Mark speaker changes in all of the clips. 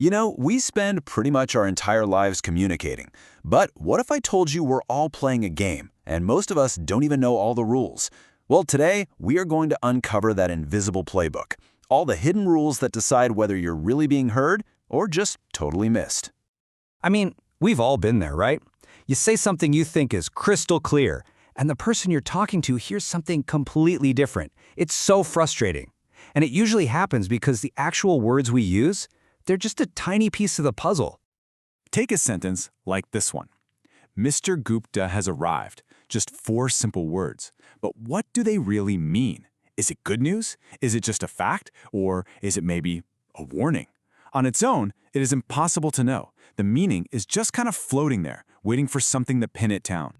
Speaker 1: You know, we spend pretty much our entire lives communicating. But what if I told you we're all playing a game, and most of us don't even know all the rules? Well, today, we are going to uncover that invisible playbook, all the hidden rules that decide whether you're really being heard or just totally missed.
Speaker 2: I mean, we've all been there, right? You say something you think is crystal clear, and the person you're talking to hears something completely different. It's so frustrating. And it usually happens because the actual words we use, they're just a tiny piece of the puzzle.
Speaker 3: Take a sentence like this one. Mr. Gupta has arrived. Just 4 simple words. But what do they really mean? Is it good news? Is it just a fact? Or is it maybe a warning? On its own, it is impossible to know. The meaning is just kind of floating there, waiting for something to pin it down.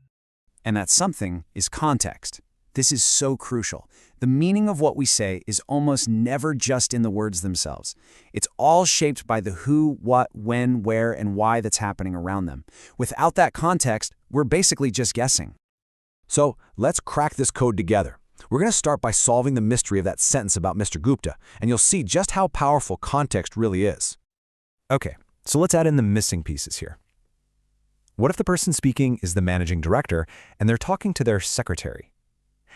Speaker 2: And that something is context. This is so crucial. The meaning of what we say is almost never just in the words themselves. It's all shaped by the who, what, when, where, and why that's happening around them. Without that context, we're basically just guessing.
Speaker 4: So let's crack this code together. We're going to start by solving the mystery of that sentence about Mr. Gupta, and you'll see just how powerful context really is. Okay, so let's add in the missing pieces here. What if the person speaking is the managing director and they're talking to their secretary?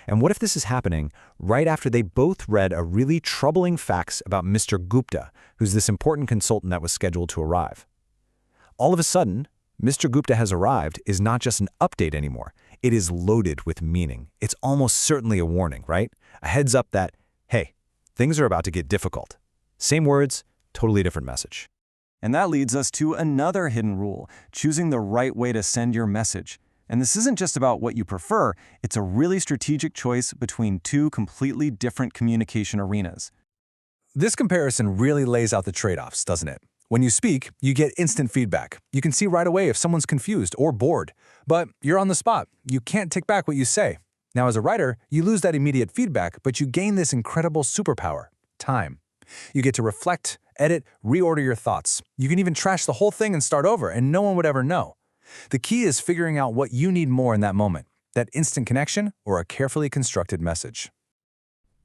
Speaker 4: And what if this is happening right after they both read a really troubling facts about Mr. Gupta, who's this important consultant that was scheduled to arrive? All of a sudden, Mr. Gupta has arrived is not just an update anymore. It is loaded with meaning. It's almost certainly a warning, right? A heads up that, hey, things are about to get difficult. Same words, totally different message.
Speaker 5: And that leads us to another hidden rule, choosing the right way to send your message. And this isn't just about what you prefer, it's a really strategic choice between 2 completely different communication arenas.
Speaker 4: This comparison really lays out the trade-offs, doesn't it? When you speak, you get instant feedback. You can see right away if someone's confused or bored. But you're on the spot. You can't take back what you say. Now, as a writer, you lose that immediate feedback, but you gain this incredible superpower, time. You get to reflect, edit, reorder your thoughts. You can even trash the whole thing and start over, and no one would ever know. The key is figuring out what you need more in that moment, that instant connection or a carefully constructed message.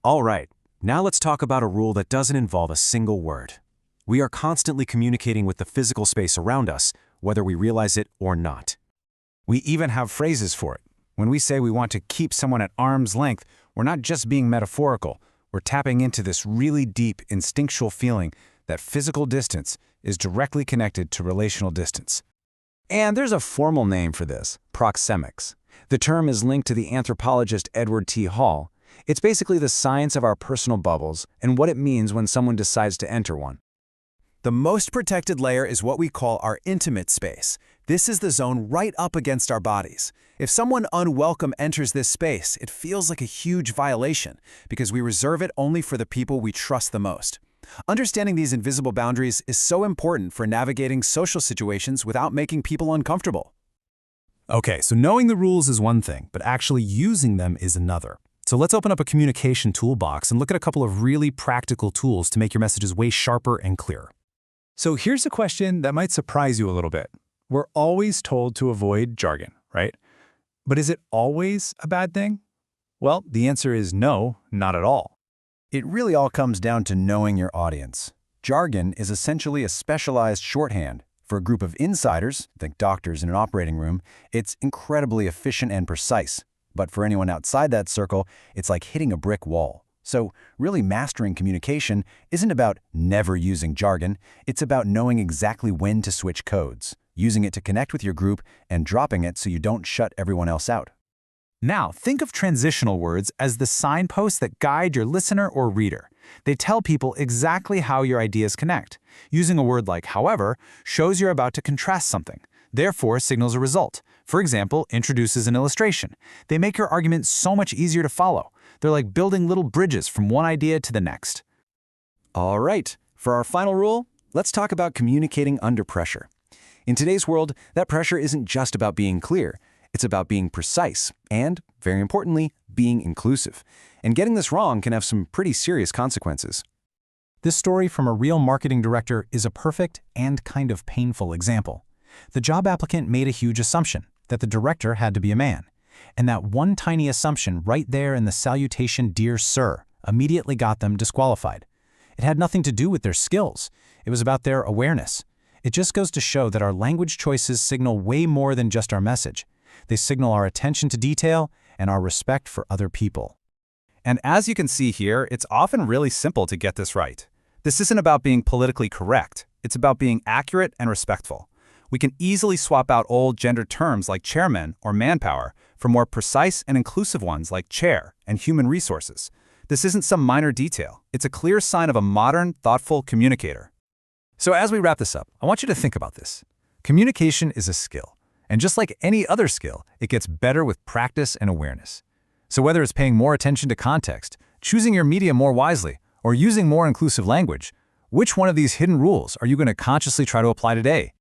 Speaker 6: All right, now let's talk about a rule that doesn't involve a single word. We are constantly communicating with the physical space around us, whether we realize it or not.
Speaker 2: We even have phrases for it. When we say we want to keep someone at arm's length, we're not just being metaphorical. We're tapping into this really deep, instinctual feeling that physical distance is directly connected to relational distance. And there's a formal name for this, proxemics. The term is linked to the anthropologist Edward T. Hall. It's basically the science of our personal bubbles and what it means when someone decides to enter one.
Speaker 6: The most protected layer is what we call our intimate space. This is the zone right up against our bodies. If someone unwelcome enters this space, it feels like a huge violation because we reserve it only for the people we trust the most. Understanding these invisible boundaries is so important for navigating social situations without making people uncomfortable.
Speaker 4: Okay, so knowing the rules is one thing, but actually using them is another. So let's open up a communication toolbox and look at a couple of really practical tools to make your messages way sharper and clearer. So here's a question that might surprise you a little bit. We're always told to avoid jargon, right? But is it always a bad thing? Well, the answer is no, not at all.
Speaker 5: It really all comes down to knowing your audience. Jargon is essentially a specialized shorthand. For a group of insiders, think doctors in an operating room, it's incredibly efficient and precise. But for anyone outside that circle, it's like hitting a brick wall. So really mastering communication isn't about never using jargon, it's about knowing exactly when to switch codes, using it to connect with your group and dropping it so you don't shut everyone else out.
Speaker 2: Now, think of transitional words as the signposts that guide your listener or reader. They tell people exactly how your ideas connect. Using a word like however shows you're about to contrast something, therefore signals a result. For example, introduces an illustration. They make your argument so much easier to follow. They're like building little bridges from one idea to the next.
Speaker 5: All right, for our final rule, let's talk about communicating under pressure. In today's world, that pressure isn't just about being clear. It's about being precise and, very importantly, being inclusive. And getting this wrong can have some pretty serious consequences.
Speaker 4: This story from a real marketing director is a perfect and kind of painful example. The job applicant made a huge assumption that the director had to be a man. And that one tiny assumption right there in the salutation, "Dear Sir," immediately got them disqualified.
Speaker 6: It had nothing to do with their skills. It was about their awareness. It just goes to show that our language choices signal way more than just our message. They signal our attention to detail and our respect for other people.
Speaker 2: And as you can see here, it's often really simple to get this right. This isn't about being politically correct. It's about being accurate and respectful. We can easily swap out old gendered terms like chairman or manpower for more precise and inclusive ones like chair and human resources. This isn't some minor detail. It's a clear sign of a modern, thoughtful communicator. So as we wrap this up, I want you to think about this. Communication is a skill. And just like any other skill, it gets better with practice and awareness. So whether it's paying more attention to context, choosing your media more wisely, or using more inclusive language, which one of these hidden rules are you going to consciously try to apply today?